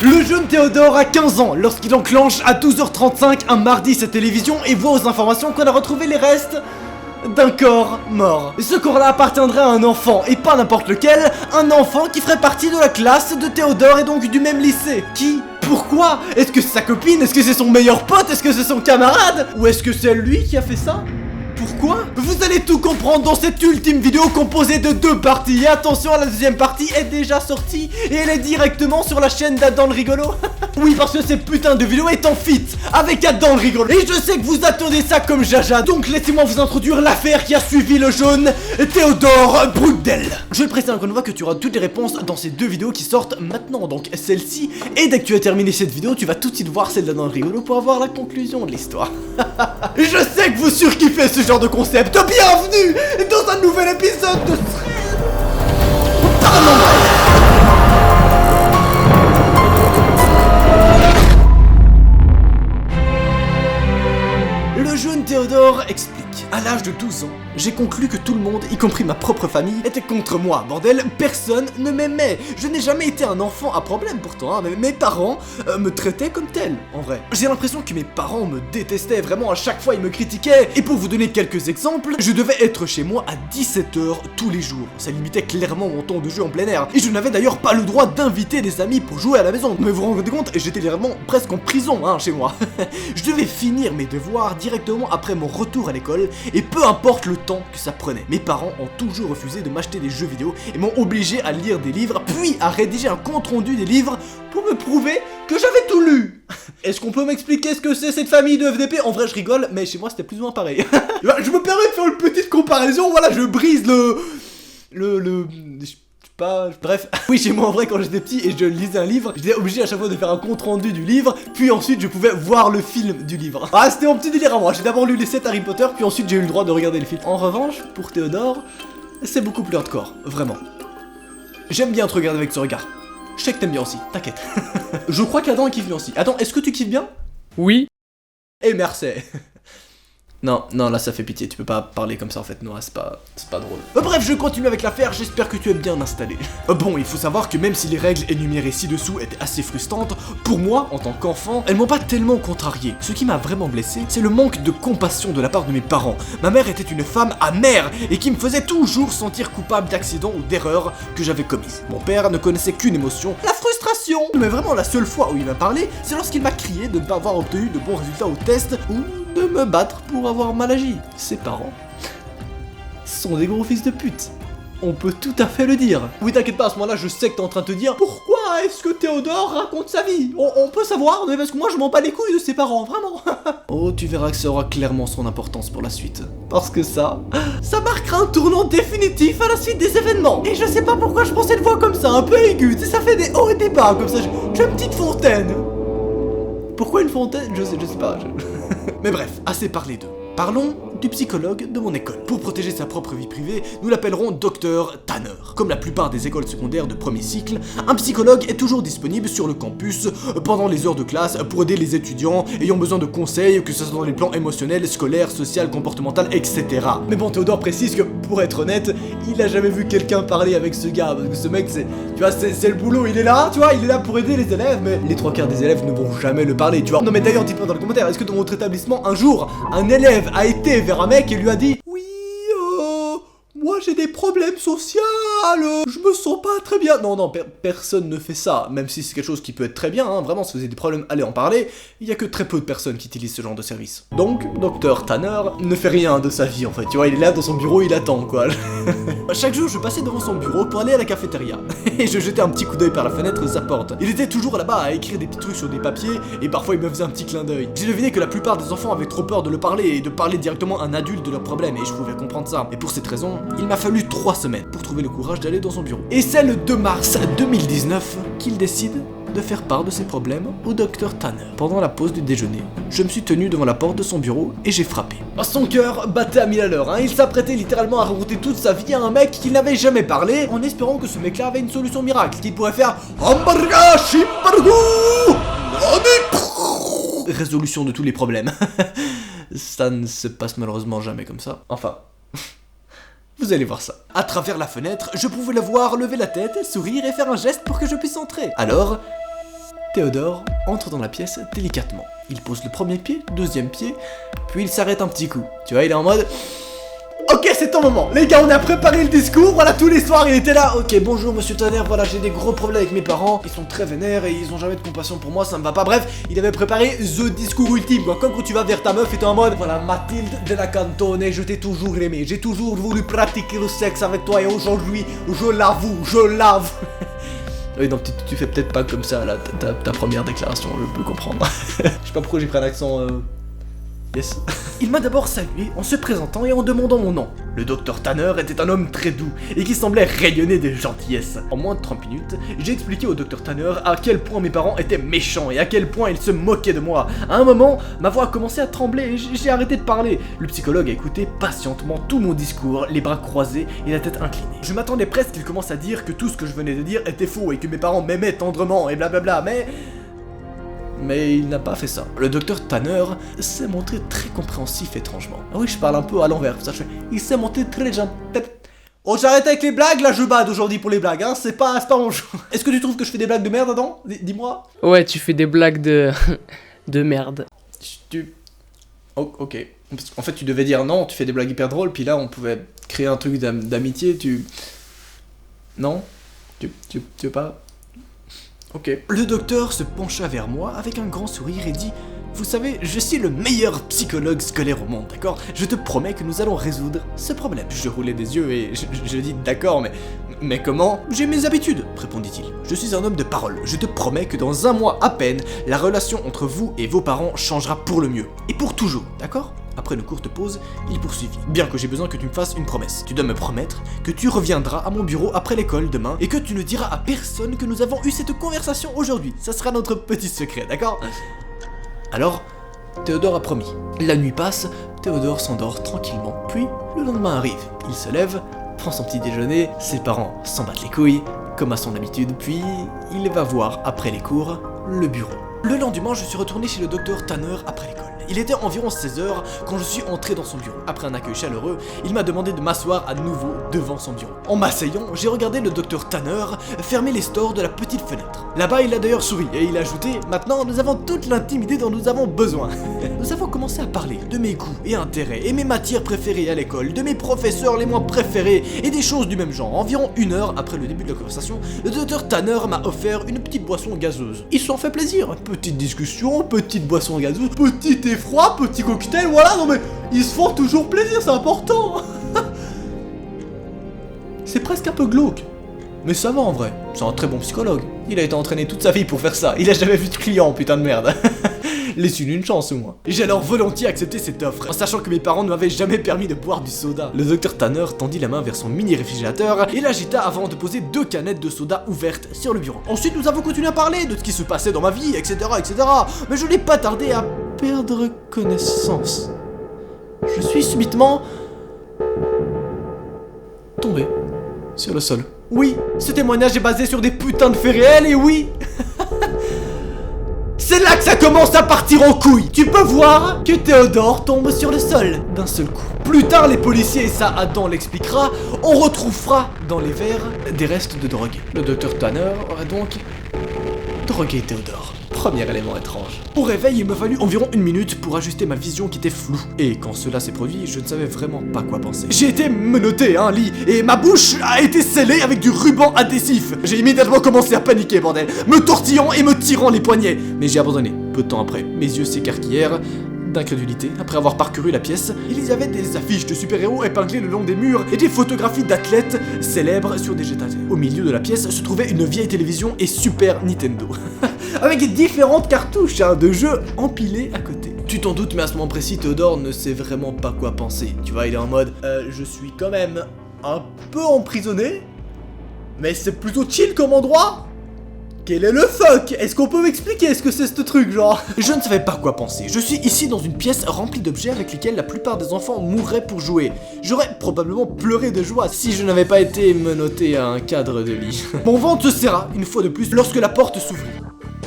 Le jeune Théodore a 15 ans lorsqu'il enclenche à 12h35 un mardi sa télévision et voit aux informations qu'on a retrouvé les restes d'un corps mort. Ce corps-là appartiendrait à un enfant, et pas n'importe lequel, un enfant qui ferait partie de la classe de Théodore et donc du même lycée. Qui? Pourquoi? Est-ce que c'est sa copine? Est-ce que c'est son meilleur pote? Est-ce que c'est son camarade? Ou est-ce que c'est lui qui a fait ça? Pourquoi? Vous allez tout comprendre dans cette ultime vidéo composée de 2 parties. Et attention, la deuxième partie est déjà sortie et elle est directement sur la chaîne d'Adam le rigolo. Oui, parce que cette putain de vidéo est en fit avec Adam le rigolo. Et je sais que vous attendez ça comme jaja. Donc laissez-moi vous introduire l'affaire qui a suivi le jeune Théodore Brudel. Je le précise encore une fois que tu auras toutes les réponses dans ces 2 vidéos qui sortent maintenant. Donc celle-ci. Et dès que tu as terminé cette vidéo, tu vas tout de suite voir celle d'Adam le rigolo pour avoir la conclusion de l'histoire. Je sais que vous surkiffez ce genre de concept. Bienvenue dans un nouvel épisode de Le jeune Théodore explique. À l'âge de 12 ans, j'ai conclu que tout le monde, y compris ma propre famille, était contre moi, bordel, personne ne m'aimait. Je n'ai jamais été un enfant à problème pourtant, hein, mais mes parents me traitaient comme tel, en vrai. J'ai l'impression que mes parents me détestaient, vraiment à chaque fois ils me critiquaient. Et pour vous donner quelques exemples, je devais être chez moi à 17h tous les jours. Ça limitait clairement mon temps de jeu en plein air. Et je n'avais d'ailleurs pas le droit d'inviter des amis pour jouer à la maison. Mais vous vous rendez compte, j'étais vraiment presque en prison, hein, chez moi. Je devais finir mes devoirs directement après mon retour à l'école, et peu importe le temps que ça prenait. Mes parents ont toujours refusé de m'acheter des jeux vidéo et m'ont obligé à lire des livres, puis à rédiger un compte rendu des livres pour me prouver que j'avais tout lu. Est-ce qu'on peut m'expliquer ce que c'est cette famille de FDP? En vrai je rigole, mais chez moi c'était plus ou moins pareil. Je me permets de faire une petite comparaison, voilà, je brise bref. Oui, chez moi en vrai quand j'étais petit et je lisais un livre, j'étais obligé à chaque fois de faire un compte rendu du livre, puis ensuite je pouvais voir le film du livre. Ah, c'était mon petit délire à moi. J'ai d'abord lu les 7 Harry Potter, puis ensuite j'ai eu le droit de regarder le film. En revanche, pour Théodore, c'est beaucoup plus hardcore, vraiment. J'aime bien te regarder avec ce regard. Je sais que t'aimes bien aussi, t'inquiète. Je crois qu'Adam kiffe bien aussi. Attends, est-ce que tu kiffes bien? Oui. Et merci. Non, là ça fait pitié, tu peux pas parler comme ça en fait, Noah, c'est pas drôle. Bref, je continue avec l'affaire, j'espère que tu es bien installé. Bon, il faut savoir que même si les règles énumérées ci-dessous étaient assez frustrantes, pour moi, en tant qu'enfant, elles m'ont pas tellement contrarié. Ce qui m'a vraiment blessé, c'est le manque de compassion de la part de mes parents. Ma mère était une femme amère et qui me faisait toujours sentir coupable d'accidents ou d'erreurs que j'avais commises. Mon père ne connaissait qu'une émotion, la frustration. Mais vraiment la seule fois où il m'a parlé, c'est lorsqu'il m'a crié de ne pas avoir obtenu de bons résultats au test ou de me battre pour avoir mal agi. Ses parents sont des gros fils de pute. On peut tout à fait le dire. Oui, t'inquiète pas, à ce moment-là, je sais que t'es en train de te dire pourquoi est-ce que Théodore raconte sa vie? On peut savoir, mais parce que moi je m'en bats les couilles de ses parents, vraiment. Oh, tu verras que ça aura clairement son importance pour la suite. Parce que ça marquera un tournant définitif à la suite des événements. Et je sais pas pourquoi je prends cette voix comme ça, un peu aiguë, tu sais, ça fait des hauts et des bas, comme ça, j'ai une petite fontaine. Pourquoi une fontaine? Je sais pas. Mais bref, assez parlé d'eux. Parlons du psychologue de mon école. Pour protéger sa propre vie privée, nous l'appellerons Dr Tanner. Comme la plupart des écoles secondaires de premier cycle, un psychologue est toujours disponible sur le campus pendant les heures de classe pour aider les étudiants ayant besoin de conseils, que ce soit dans les plans émotionnels, scolaires, social, comportemental, etc. Mais bon, Théodore précise que, pour être honnête, il a jamais vu quelqu'un parler avec ce gars, parce que ce mec, c'est le boulot, il est là, tu vois, il est là pour aider les élèves, mais les 3/4 des élèves ne vont jamais le parler, tu vois. Non mais d'ailleurs, dites-moi dans les commentaires, est-ce que dans votre établissement, un jour, un élève a été vers un mec et lui a dit: oui, moi j'ai des problèmes sociaux, je me sens pas très bien. Non, personne ne fait ça, même si c'est quelque chose qui peut être très bien, hein, vraiment, si vous avez des problèmes, allez en parler, il y a que très peu de personnes qui utilisent ce genre de service. Donc, Dr Tanner ne fait rien de sa vie en fait, tu vois, il est là dans son bureau, il attend quoi. Chaque jour, je passais devant son bureau pour aller à la cafétéria, et je jetais un petit coup d'œil par la fenêtre de sa porte. Il était toujours là-bas à écrire des petits trucs sur des papiers, et parfois il me faisait un petit clin d'œil. J'ai deviné que la plupart des enfants avaient trop peur de le parler, et de parler directement à un adulte de leurs problèmes, et je pouvais comprendre ça. Et pour cette raison, il m'a fallu 3 semaines pour trouver le courage d'aller dans son bureau. Et c'est le 2 mars 2019 qu'il décide de faire part de ses problèmes au Dr Tanner. Pendant la pause du déjeuner, je me suis tenu devant la porte de son bureau et j'ai frappé. Son cœur battait à 1000 à l'heure, hein. Il s'apprêtait littéralement à raconter toute sa vie à un mec qui n'avait jamais parlé, en espérant que ce mec-là avait une solution miracle, qui pourrait faire hamburger, chimburger, résolution de tous les problèmes. Ça ne se passe malheureusement jamais comme ça. Enfin, vous allez voir ça. À travers la fenêtre, je pouvais le voir lever la tête, sourire et faire un geste pour que je puisse entrer. Alors, Théodore entre dans la pièce délicatement. Il pose le premier pied, deuxième pied, puis il s'arrête un petit coup. Tu vois, il est en mode... Ok, c'est ton moment. Les gars, on a préparé le discours. Voilà, tous les soirs, il était là. Ok, bonjour, monsieur Tanner. Voilà, j'ai des gros problèmes avec mes parents. Ils sont très vénères et ils ont jamais de compassion pour moi. Ça me va pas. Bref, il avait préparé the discours ultime, quoi. Comme quand tu vas vers ta meuf et t'es en mode, voilà, Mathilde de la Cantone, je t'ai toujours aimé. J'ai toujours voulu pratiquer le sexe avec toi et aujourd'hui, je l'avoue, je l'avoue. Oui, donc tu fais peut-être pas comme ça, là, ta première déclaration, je peux comprendre. Je sais pas pourquoi j'ai pris un accent, yes. Il m'a d'abord salué en se présentant et en demandant mon nom. Le docteur Tanner était un homme très doux et qui semblait rayonner de gentillesse. En moins de 30 minutes, j'ai expliqué au docteur Tanner à quel point mes parents étaient méchants et à quel point ils se moquaient de moi. À un moment, ma voix a commencé à trembler et j'ai arrêté de parler. Le psychologue a écouté patientement tout mon discours, les bras croisés et la tête inclinée. Je m'attendais presque qu'il commence à dire que tout ce que je venais de dire était faux et que mes parents m'aimaient tendrement et blablabla, mais il n'a pas fait ça. Le docteur Tanner s'est montré très compréhensif étrangement. Ah oui, je parle un peu à l'envers, ça je fais. Il s'est montré très gentil. Oh, j'arrête avec les blagues, là je bade aujourd'hui pour les blagues, hein, c'est pas mon jour. Est-ce que tu trouves que je fais des blagues de merde, Adam? Dis-moi. Ouais, tu fais des blagues de... de merde. Oh, ok. En fait, tu devais dire non, tu fais des blagues hyper drôles, puis là on pouvait créer un truc d'amitié, Non? Tu veux pas? Ok. Le docteur se pencha vers moi avec un grand sourire et dit: vous savez, je suis le meilleur psychologue scolaire au monde, d'accord? Je te promets que nous allons résoudre ce problème. Je roulais des yeux et je dis d'accord, mais comment? J'ai mes habitudes, répondit-il. Je suis un homme de parole. Je te promets que dans un mois à peine, la relation entre vous et vos parents changera pour le mieux. Et pour toujours, d'accord? Après une courte pause, il poursuivit. Bien que j'ai besoin que tu me fasses une promesse. Tu dois me promettre que tu reviendras à mon bureau après l'école demain et que tu ne diras à personne que nous avons eu cette conversation aujourd'hui. Ça sera notre petit secret, d'accord? Alors, Théodore a promis. La nuit passe, Théodore s'endort tranquillement. Puis, le lendemain arrive. Il se lève, prend son petit déjeuner, ses parents s'en battent les couilles, comme à son habitude, puis il va voir, après les cours, le bureau. Le lendemain, je suis retourné chez le docteur Tanner après l'école. Il était environ 16h quand je suis entré dans son bureau. Après un accueil chaleureux, il m'a demandé de m'asseoir à nouveau devant son bureau. En m'asseyant, j'ai regardé le docteur Tanner fermer les stores de la petite fenêtre. Là-bas, il a d'ailleurs souri et il a ajouté: maintenant, nous avons toute l'intimité dont nous avons besoin. Nous avons commencé à parler de mes goûts et intérêts et mes matières préférées à l'école, de mes professeurs les moins préférés et des choses du même genre. Environ 1 heure après le début de la conversation, le docteur Tanner m'a offert une petite boisson gazeuse. Ils se sont fait plaisir. Petite discussion, petite boisson gazeuse, petit froid, petit cocktail, voilà, non mais ils se font toujours plaisir, c'est important. C'est presque un peu glauque, mais ça va en vrai, c'est un très bon psychologue. Il a été entraîné toute sa vie pour faire ça, il a jamais vu de client, putain de merde. Laisse-lui une chance au moins. J'ai alors volontiers accepté cette offre, en sachant que mes parents ne m'avaient jamais permis de boire du soda. Le docteur Tanner tendit la main vers son mini réfrigérateur et l'agita avant de poser 2 canettes de soda ouvertes sur le bureau. Ensuite nous avons continué à parler de ce qui se passait dans ma vie, etc. Mais je n'ai pas tardé à perdre connaissance. Je suis subitement tombé sur le sol. Oui, ce témoignage est basé sur des putains de faits réels et oui. C'est là que ça commence à partir en couille. Tu peux voir que Théodore tombe sur le sol d'un seul coup. Plus tard, les policiers, et ça Adam l'expliquera, on retrouvera dans les verres des restes de drogue. Le docteur Tanner aurait donc drogué Théodore. Premier élément étrange. Au réveil, il m'a fallu environ 1 minute pour ajuster ma vision qui était floue. Et quand cela s'est produit, je ne savais vraiment pas quoi penser. J'ai été menotté à un lit et ma bouche a été scellée avec du ruban adhésif. J'ai immédiatement commencé à paniquer, bordel, me tortillant et me tirant les poignets. Mais j'ai abandonné. Peu de temps après, mes yeux s'écarquillèrent d'incrédulité. Après avoir parcouru la pièce, il y avait des affiches de super-héros épinglées le long des murs et des photographies d'athlètes célèbres sur des étagères. Au milieu de la pièce se trouvait une vieille télévision et Super Nintendo. Avec différentes cartouches de jeux empilées à côté. Tu t'en doutes, mais à ce moment précis, Théodore ne sait vraiment pas quoi penser. Tu vois, il est en mode je suis quand même un peu emprisonné, mais c'est plutôt chill comme endroit. Quel est le fuck? Est-ce qu'on peut m'expliquer ce que c'est ce truc, genre? Je ne savais pas quoi penser. Je suis ici dans une pièce remplie d'objets avec lesquels la plupart des enfants mourraient pour jouer. J'aurais probablement pleuré de joie si je n'avais pas été menotté à un cadre de lit. Mon ventre se serra une fois de plus lorsque la porte s'ouvrit.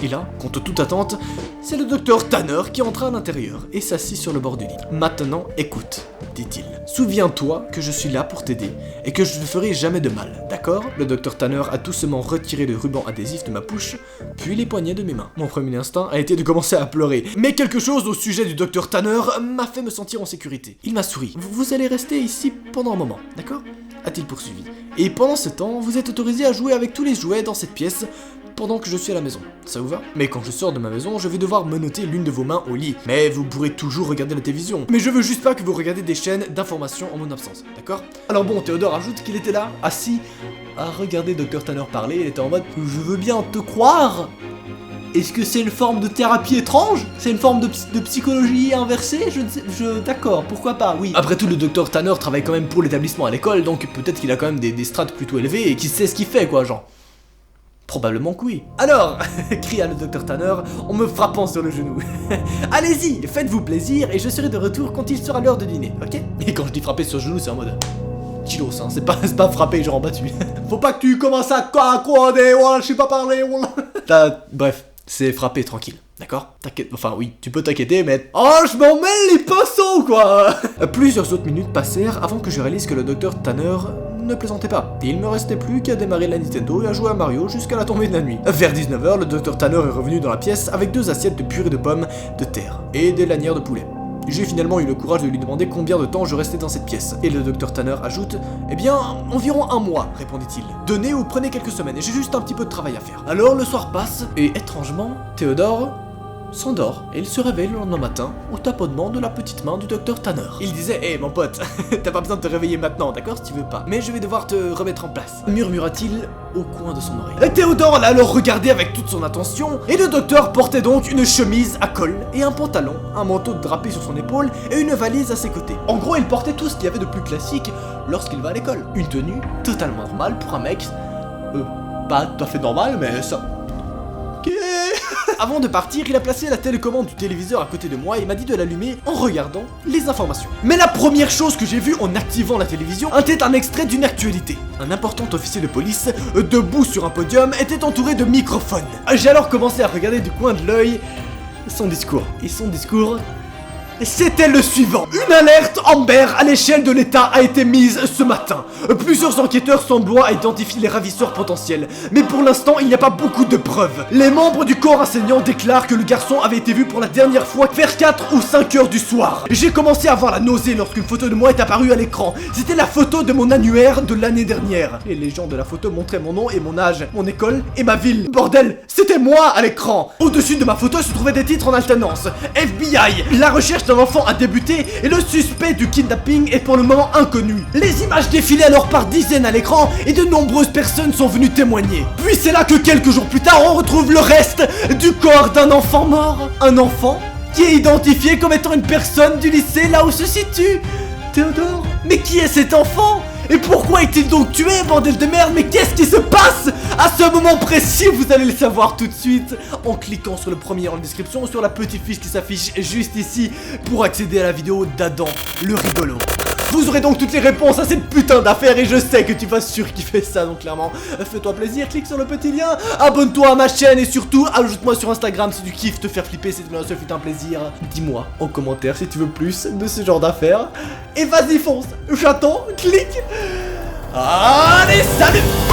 Et là, contre toute attente, c'est le docteur Tanner qui entra à l'intérieur et s'assit sur le bord du lit. Maintenant, écoute, dit-il. Souviens-toi que je suis là pour t'aider et que je ne ferai jamais de mal, d'accord? Le docteur Tanner a doucement retiré le ruban adhésif de ma bouche, puis les poignets de mes mains. Mon premier instinct a été de commencer à pleurer, mais quelque chose au sujet du docteur Tanner m'a fait me sentir en sécurité. Il m'a souri. Vous allez rester ici pendant un moment, d'accord? A-t-il poursuivi. Et pendant ce temps, vous êtes autorisé à jouer avec tous les jouets dans cette pièce pendant que je suis à la maison. Ça vous va? Mais quand je sors de ma maison, je vais devoir menotter l'une de vos mains au lit. Mais vous pourrez toujours regarder la télévision. Mais je veux juste pas que vous regardiez des chaînes d'information en mon absence, d'accord? Alors bon, Théodore ajoute qu'il était là, assis, à regarder Dr Tanner parler. Il était en mode, je veux bien te croire. Est-ce que c'est une forme de thérapie étrange? C'est une forme de psychologie inversée? Je ne sais, d'accord, pourquoi pas, oui. Après tout, le docteur Tanner travaille quand même pour l'établissement à l'école, donc peut-être qu'il a quand même des strates plutôt élevées et qu'il sait ce qu'il fait, quoi, genre. Probablement que oui. Alors, cria le docteur Tanner en me frappant sur le genou. Allez-y, faites-vous plaisir et je serai de retour quand il sera l'heure de dîner, ok? Et quand je dis frapper sur le genou, c'est en mode... Chilos, hein, c'est pas frapper genre en battu. Faut pas que tu commences à croider, voilà, je sais pas parler, voilà. Bref, c'est frapper tranquille, d'accord? T'inquiète, enfin oui, tu peux t'inquiéter, mais... Oh, je m'en mêle les pinceaux, quoi. Plusieurs autres minutes passèrent avant que je réalise que le docteur Tanner ne plaisantait pas. Et il me restait plus qu'à démarrer la Nintendo et à jouer à Mario jusqu'à la tombée de la nuit. Vers 19h, le docteur Tanner est revenu dans la pièce avec 2 assiettes de purée de pommes de terre et des lanières de poulet. J'ai finalement eu le courage de lui demander combien de temps je restais dans cette pièce. Et le docteur Tanner ajoute, eh bien, environ 1 mois, répondit-il. Donnez ou prenez quelques semaines et j'ai juste un petit peu de travail à faire. Alors le soir passe, et étrangement, Théodore s'endort et il se réveille le lendemain matin au tapotement de la petite main du docteur Tanner. Il disait, hé mon pote, t'as pas besoin de te réveiller maintenant, d'accord, si tu veux pas. Mais je vais devoir te remettre en place, murmura-t-il au coin de son oreille. Théodore l'a alors regardé avec toute son attention, et le docteur portait donc une chemise à col et un pantalon, un manteau drapé sur son épaule et une valise à ses côtés. En gros, il portait tout ce qu'il y avait de plus classique lorsqu'il va à l'école. Une tenue totalement normale pour un mec, pas tout à fait normal, mais ça... Ok. Avant de partir, il a placé la télécommande du téléviseur à côté de moi et m'a dit de l'allumer en regardant les informations. Mais la première chose que j'ai vue en activant la télévision était un extrait d'une actualité. Un important officier de police, debout sur un podium, était entouré de microphones. J'ai alors commencé à regarder du coin de l'œil son discours. Et son discours... c'était le suivant. Une alerte Amber à l'échelle de l'État a été mise ce matin. Plusieurs enquêteurs s'emploient à identifier les ravisseurs potentiels, mais pour l'instant il n'y a pas beaucoup de preuves. Les membres du corps enseignant déclarent que le garçon avait été vu pour la dernière fois vers 4 ou 5 heures du soir. J'ai commencé à avoir la nausée lorsqu'une photo de moi est apparue à l'écran. C'était la photo de mon annuaire de l'année dernière. Les légendes de la photo montraient mon nom et mon âge, mon école et ma ville. Bordel, c'était moi à l'écran. Au-dessus de ma photo se trouvaient des titres en alternance. FBI, la recherche d'un enfant a débuté et le suspect du kidnapping est pour le moment inconnu. Les images défilaient alors par dizaines à l'écran et de nombreuses personnes sont venues témoigner. Puis c'est là que quelques jours plus tard on retrouve le reste du corps d'un enfant mort. Un enfant qui est identifié comme étant une personne du lycée là où se situe Théodore. Mais qui est cet enfant? Et pourquoi est-il donc tué, bordel de merde? Mais qu'est-ce qui se passe à ce moment précis? Vous allez le savoir tout de suite en cliquant sur le premier en description ou sur la petite fiche qui s'affiche juste ici pour accéder à la vidéo d'Adam le rigolo. Vous aurez donc toutes les réponses à cette putain d'affaire et je sais que tu vas surkiffer ça, donc clairement fais-toi plaisir, clique sur le petit lien, abonne-toi à ma chaîne et surtout ajoute-moi sur Instagram si tu kiffes te faire flipper, c'est ce fut un plaisir. Dis-moi en commentaire si tu veux plus de ce genre d'affaires et vas-y fonce, j'attends, clique. Allez, salut!